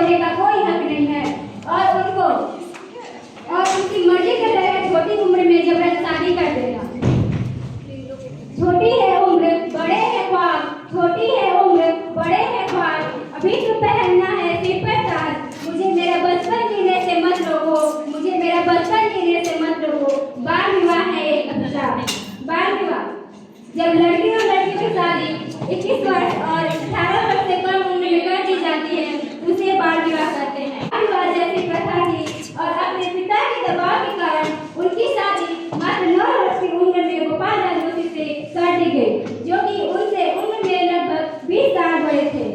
होने का कोई हक नहीं है और उनकी मर्जी के तहत छोटी उम्र में जबरन शादी कर देना। छोटी है उम्र बड़े हैं ख्वाब, छोटी है उम्र बड़े हैं ख्वाब, अभी तो पहनना है सिर पर ताज। मुझे मेरा बचपन जीने से मत रोको, मुझे मेरा बचपन जीने से मत रोको। बाल विवाह है एक अभिशाप। बाल विवाह जब लड़की और लड़की की शादी 21 वर्ष और 18 वर्ष से कम उम्र में कर दी जाती है उसे बाल विवाह कहते हैं। बाल विवाह जैसी प्रथा थी और अपने पिता के दबाव के कारण उनकी शादी मात्र 9 वर्ष की उम्र में गोपाल दास जोशी से कर दी गई, जो कि उनसे उम्र में लगभग 20 साल बड़े थे।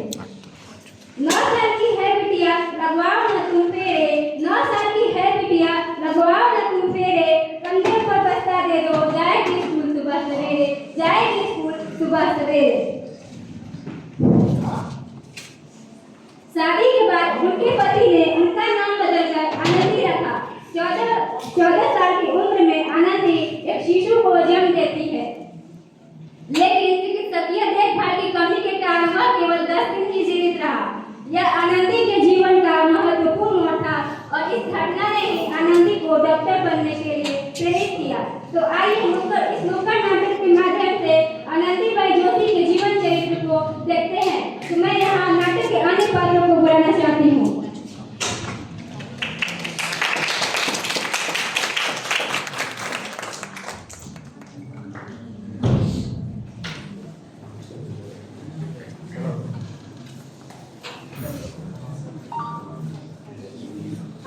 9 साल की है बिटिया लगवाओ न तुम फेरे, 9 साल की है बिटिया लगवाओ न तुम फेरे, कंधे पर बस्ता दे दो जाएगी स्कूल सुबह सवेरे, जाएगी स्कूल सुबह सवेरे। शादी के बाद उनके पति ने उनका नाम बदलकर आनंदी रखा। 14 साल की उम्र में आनंदी एक शिशु को जन्म देती है, लेकिन चिकित्सकीय देखभाल की कमी के कारण वह केवल 10 दिन की जीवित रहा। यह आनंदी के जीवन का महत्वपूर्ण मोड़ था और इस घटना ने ही आनंदी को डॉक्टर बनने के लिए प्रेरित किया। तो आइए इस नुक्कड़ नाटक के माध्यम से आनंदीबाई जोशी के जीवन चरित्र को देखते हैं। तो मैं यहाँ नाटक के अन्य पात्रों को बुलाना चाहती हूँ।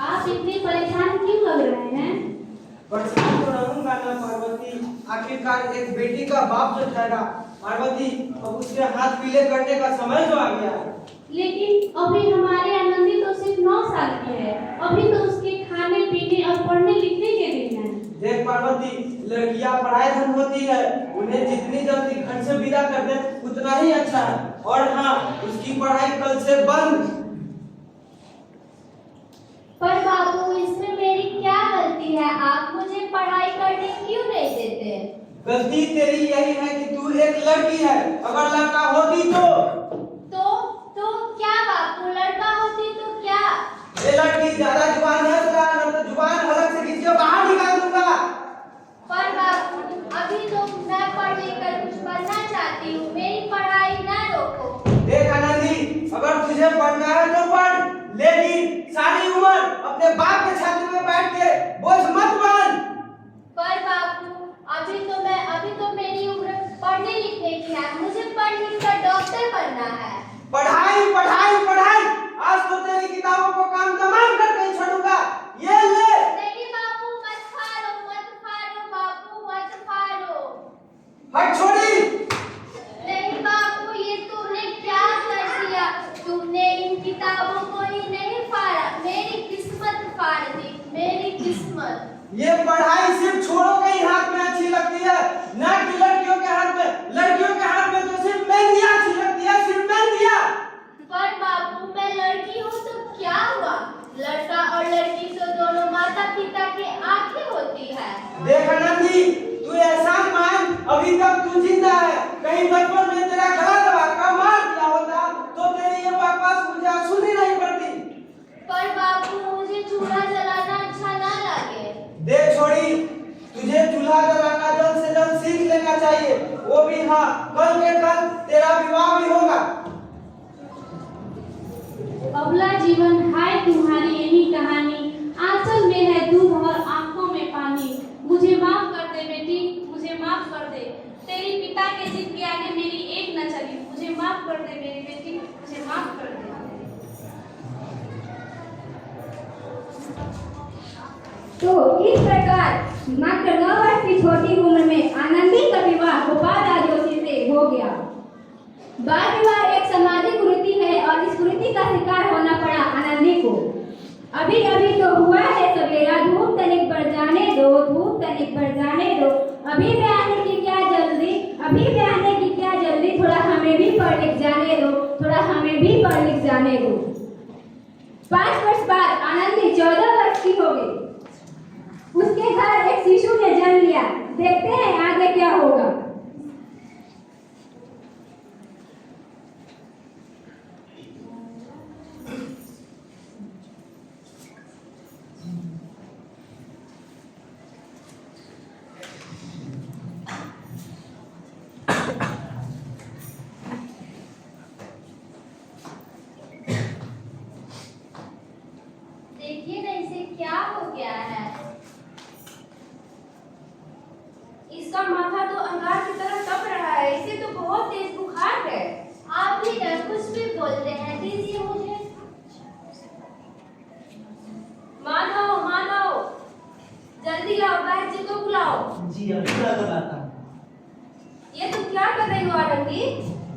आप इतने परेशान क्यों लग रहे हैं? परेशान तो रहूंगा ना पार्वती, आखिरकार एक बेटी का बाप जो ठहरा पार्वती, अब उसके हाथ पीले करने का समय तो आ गया है। लेकिन अभी हमारे आनंदी तो सिर्फ 9 साल की है, अभी तो उसके खाने पीने और पढ़ने लिखने के दिन हैं। देख पार्वती, लड़कियां पढ़ाई धन होती है, उन्हें जितनी जल्दी घर से विदा कर दे उतना ही अच्छा है। और हाँ, उसकी पढ़ाई कल से बंद। पर बाबू, इसमें मेरी क्या गलती है? आप मुझे पढ़ाई करने क्यों नहीं देते? गलती तेरी यही है कि तू एक लड़की है, अगर लड़का होती तो क्या बाबू, लड़का होती तो क्या? ये लड़की ज्यादा जुबान है तो जुबान हलक से खींच के बाहर निकाल दूंगा। पर बाबू, अभी तो मैं पढ़ लिख कर कुछ बनना चाहती हूँ, मेरी पढ़ाई ना रोको। देख आनंदी, अगर तुझे पढ़ना है तो पढ़, लेकिन सारी उम्र अपने बाप के छात्र में बैठ के बोझ मत बन। पर बाबू, अभी तो मेरी उम्र पढ़ने लिखने की है, मुझे पढ़ लिख कर डॉक्टर बनना है। पढ़ाई पढ़ाई पढ़ाई, आज तो तेरी किताबों को काम तमाम कर नहीं छोड़ूंगा। ये ले। नहीं बाबू, मत फाड़ो बाबू, मत फाड़ो। हट छोड़ी। नहीं बाबू, ये तुमने क्या कर दिया? तुमने इन किताबों को ही नहीं फाड़ा, मेरी किस्मत फाड़ दी, मेरी किस्मत। ये पढ़ाई सिर्फ छोरों के ही हाथ में अच्छी लगती है, ना कि लड़कियों के हाथ में। लड़कियों के हाथ में तो सिर्फ मेहंदियां अच्छी लगती है, सिर्फ मेहंदियां। पर बाबू, मैं लड़की हूँ तो क्या हुआ? लड़का और लड़की तो दोनों माता पिता के आंखें होती है। देख आनंदी, तू एहसान मान, अभी तक तू जिंदा है। कहीं बचपन में तेरा गला दबा कर मार दिया होता तो तेरी ये बकवास मुझे सुननी नहीं पड़ती। पर बाबू, मुझे चूल्हा जलाना अच्छा ना लगे। देख छोड़ी, तुझे चूल्हा जलाना जल्द से जल्द सीख लेना चाहिए, वो भी हाँ, कल के कल तेरा विवाह भी होगा। अबला जीवन हाय तुम्हारी यही कहानी, आंचल में है दूध और आंखों में पानी। मुझे माफ कर दे बेटी, मुझे माफ कर दे, तेरी पिता के जिद के आगे मेरी एक न चली। मुझे माफ कर दे मेरी बेटी, मुझे माफ कर दे। तो इस प्रकार मात्र 9 वर्ष की छोटी उम्र में आनंदी का विवाह गोपाल दास जोशी से हो गया। बाल विवाह एक सामाजिक कुरीति है और इस कुरीति का शिकार होना पड़ा आनंदी को। अभी अभी तो हुआ है सवेरा, धूप तनिक बढ़ जाने दो, धूप तनिक बढ़ जाने दो, अभी भी आने की क्या जल्दी, अभी भी आने की क्या जल्दी, थोड़ा हमें भी पढ़ लिख जाने दो, थोड़ा हमें भी पढ़ लिख जाने दो। 5 वर्ष बाद आनंदी 14 वर्ष की हो गई। उसके घर एक शिशु ने जन्म लिया। देखते हैं आगे क्या होगा। क्या हो गया है? इसका माथा तो अंगार की तरह तप रहा है, इसे तो बहुत तेज बुखार है। आप भी ना कुछ भी बोलते हैं, दीजिए मुझे। माधव माधव, जल्दी आओ, बहन जी को बुलाओ। जी अब पूरा लगाता हूँ। ये तुम क्या कर रही हो आनंदी?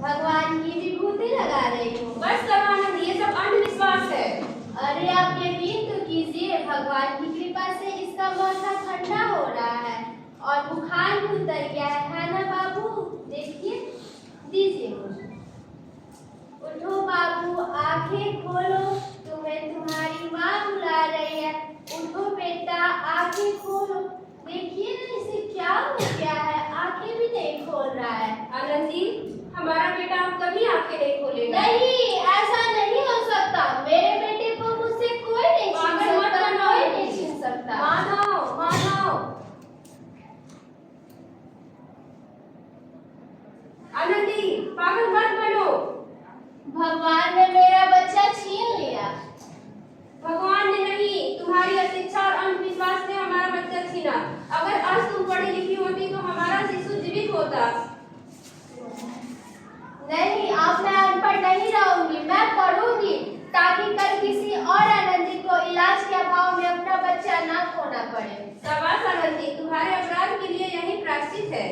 भगवान की विभूति लगा रही हूँ। बस करो आनंदी, ये सब अंधविश्वास है। अरे आप यकीन तो कीजिए, भगवान की कृपा से इसका माथा ठंडा हो रहा है और बुखार भी उतर गया है ना बाबू? देखिए, दीजिए मुझे। उठो बाबू, आंखें खोलो, तुम्हें तुम्हारी माँ बुला रही है। उठो बेटा, आंखें खोलो। देखिए ना इसे क्या हो गया है, आंखें भी नहीं खोल रहा है। आनंदी, हमारा बेटा अब कभी आंखें नहीं खोलेगा। नहीं, ऐसा नहीं हो सकता। मेरे बेटे को मुझसे कोई नहीं छीन पागल मत सकता, बनो। कोई नहीं छीन सकता। माधव माधव, आनंदी पागल मत बनो। भगवान ने मेरा बच्चा छीन लिया। भगवान ने नहीं, तुम्हारी अशिक्षा और अंधविश्वास ने हमारा बच्चा छीना। अगर आज तुम पढ़ी लिखी होती तो हमारा शिशु जीवित होता। नहीं, अब मैं अनपढ़ नहीं रहूंगी, मैं पढ़ूंगी ताकि कल किसी और आनंदी को इलाज के अभाव में अपना बच्चा ना खोना पड़े। शाबाश आनंदी, तुम्हारे अपराध के लिए यही प्रायश्चित है।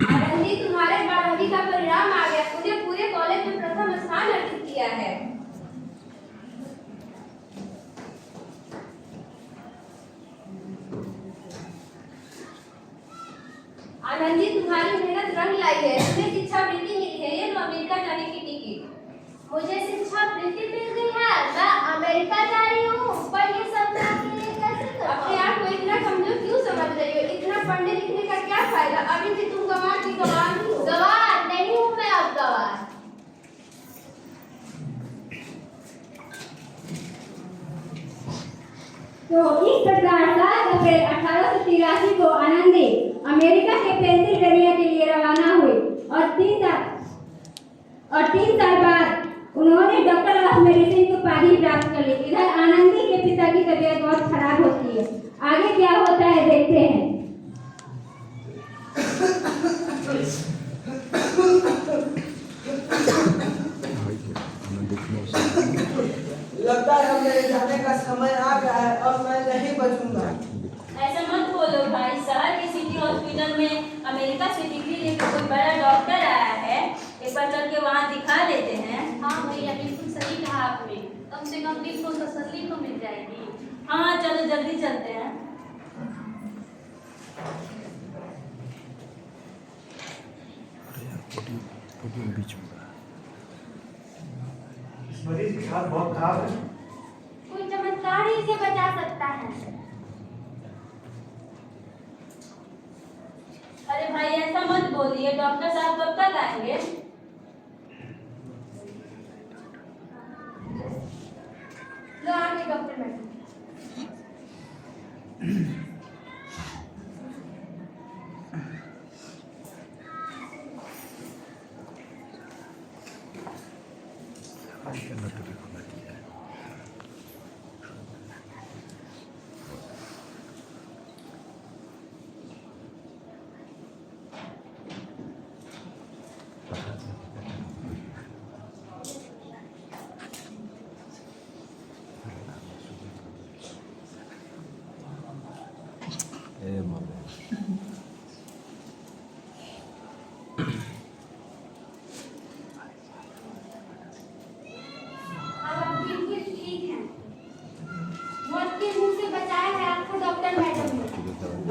आनंदी, तुम्हारे 12वीं का परिणाम आ गया। तूने पूरे कॉलेज में प्रथम स्थान अर्जित किया है। आनंदी, तुम्हारी मेहनत रंग लाई है। तुम्हें शिक्षा वृत्ति मिली है, ये लो अमेरिका जाने की टिकट। मुझे शिक्षा वृत्ति मिल गई है, मैं अमेरिका जा रही हूँ। पर ये सब मैं अकेले कैसे कर अपने पाऊँ? आप को इतना कमजोर क्यों समझ रही हो? इतना पढ़ने लिखने का क्या फायदा? अभी भी तुम गंवार की गंवार ही हो। गवार नहीं हूँ मैं अब, गवार। तो इस प्रकार 7 अप्रैल 1883 को आनंदी अमेरिका के पेंसिल्वेनिया के लिए रवाना हुई और 3 साल बाद उन्होंने डॉक्टर ऑफ मेडिसिन की उपाधि प्राप्त कर ली। इधर आनंदी के पिता की तबीयत बहुत खराब होती है। आगे क्या होता है देखते हैं। लगता है मेरे जाने का समय आ गया है, अब मैं नहीं बचूंगा। ऐसा मत बोलो भाई, शहर के सिटी हॉस्पिटल में अमेरिका से डिग्री लेकर कोई बड़ा डॉक्टर आया है, एक बार चल के वहाँ दिखा लेते हैं। हाँ भैया, बिल्कुल सही कहा आपने। कम से कम दिल को तसल्ली तो मिल जाएगी। हाँ चलो जल्दी चलते हैं। मरीज की हालत बहुत खराब है। कोई चमत्कार ही इसे बचा सकता है। अरे भाई ऐसा मत बोलिए, डॉक्टर साहब कब तक आएंगे? लो आगे डॉक्टर मैडम।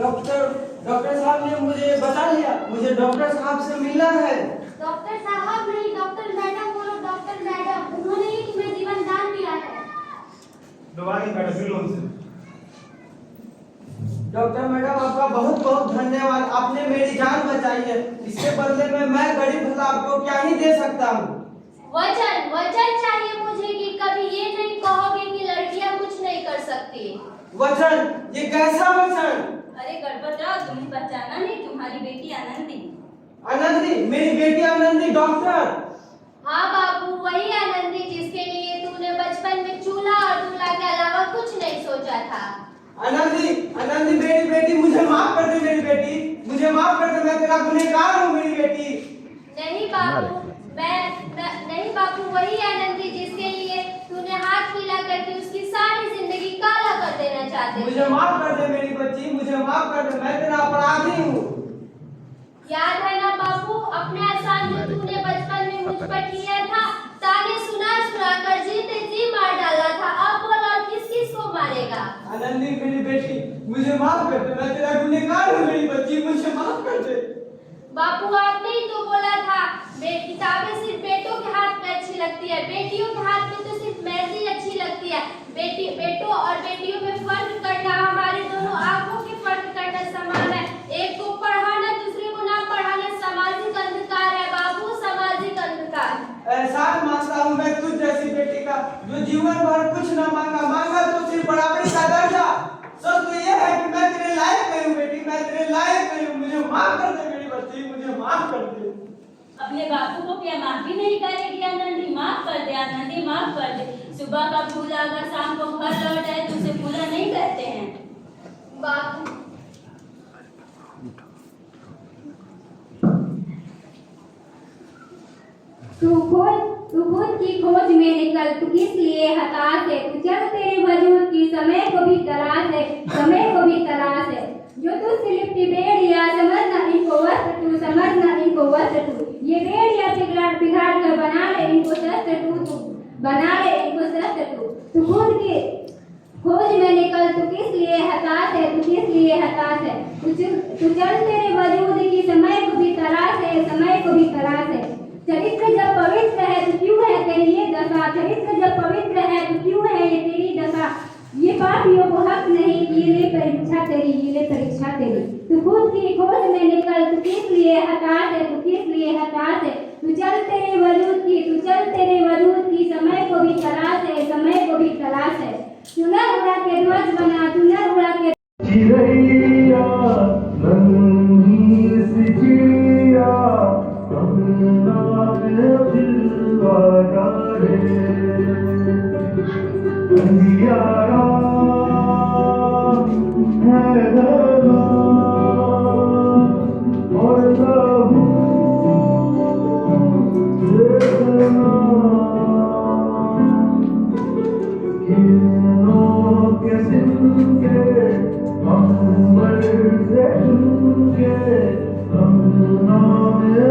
डॉक्टर साहब ने मुझे बता लिया, मुझे डॉक्टर साहब से मिलना है। डॉक्टर साहब नहीं, डॉक्टर मैडम बोलो, डॉक्टर मैडम। उन्होंने ही तुम्हें जीवन दान दिया है। दवाई मैडम मिलो उनसे। डॉक्टर मैडम आपका बहुत बहुत धन्यवाद, आपने मेरी जान बचाई है। इसके बदले में मैं गरीब भला आपको क्या ही दे सकता हूँ। वचन वचन चाहिए मुझे कि कभी ये नहीं कहोगे कि लड़कियां कुछ नहीं कर सकती। वचन? ये कैसा वचन? अरे गणपतराव, तुम्हें पहचाना नहीं? तुम्हारी बेटी आनंदी। आनंदी? मेरी बेटी आनंदी डॉक्टर? हाँ बाबू, वही आनंदी जिसके लिए तूने बचपन में चूल्हा और दूल्हा के अलावा कुछ नहीं सोचा था। आनंदी, आनंदी मेरी बेटी, मुझे माफ कर दे मेरी बेटी, मुझे माफ कर दे, मैं तेरा गुनहगार हूँ मेरी बेटी। नहीं बाबू, नहीं बाबू, वही आनंदी जिसके लिए तूने हाथ मिला करके उसकी सारी जिंदगी काला कर देना चाहते थे। मुझे माफ कर दे मेरी बच्ची, मुझे माफ कर दे, मैं तेरा अपराधी हूँ। याद है ना बाबू, अपने एहसान जो तूने बचपन में मुझ पर किया था, ताने सुना सुना कर जीते जी मार डाला था। अब बोल और किस किस को मारेगा? आनंदी मेरी बेटी, मुझे माफ कर दे, मैं तेरा गुनहगार हूँ मेरी बच्ची, मुझे माफ कर दे। बापू, आपने ही तो बोला था किताबें सिर्फ बेटों के हाथ में अच्छी लगती है, बेटियों के हाथ में तो सिर्फ मेहंदी अच्छी लगती है। बेटों और बेटियों में फर्क करना हमारे दोनों आंखों के फर्क करना समान है। एक को पढ़ाना, दूसरे को ना पढ़ाना सामाजिक अंधकार है बाबू, सामाजिक अंधकार। एहसान मांगता हूँ मैं तुझ जैसी बेटी का, जो जीवन भर कुछ न मांगा तो सिर्फ बराबरी का दर्जा। सच तो ये है कि मैं तेरे लायक नहीं हूँ बेटी, मैं तेरे लायक नहीं हूँ, मुझे माफ कर दे मेरी बच्ची, मुझे माफ कर दे। अपने बापू को क्या माफी नहीं करेगी आनंदी? माफ कर दे आनंदी, माफ कर दे। सुबह का फूला अगर शाम को घर लौट आए तो उसे फूला नहीं कहते हैं। बाबू, तू खुद की खोज में निकल, तू किस लिए हताश है? तू चल, तेरे वजूद की समय को भी तलाश है, समय को भी तलाश है। जो तू लिपटी बेड़िया, समझना इनको वस्त्र तू, समझना इनको वस्त्र तू। ये बेड़िया पिघाड़ कर बना ले इनको शस्त्र तू, बना ले इनको शस्त्र तू। तू खुद की खोज में निकल, तू किस लिए हताश है? तू किस लिए हताश है? तू चल, तेरे वजूद की समय को भी तलाश है, समय को भी तलाश है। चरित्र जब पवित्र है तो क्यों है तेरी ये दशा? चरित्र जब पवित्र है तो क्यों है ये तेरी दशा? ये पापियों को हक नहीं, ये ले परीक्षा तेरी, ये ले परीक्षा तेरी। तू खुद की खोज में निकल, तू किस लिए हताश है? तू किस लिए हताश है? तू चल, तेरे वजूद की, तू चल, तेरे वजूद की समय को भी तलाश है, समय को भी तलाश है। तू न उड़ा के ध्वज बना, तू न उड़ा के चिड़ैया नन्ही सी चिड़िया, कंगना में दिलवा डाले, अंधियारा है लगा और लहू देखना, किरणों के सिंके अंबर से उनके कंगना में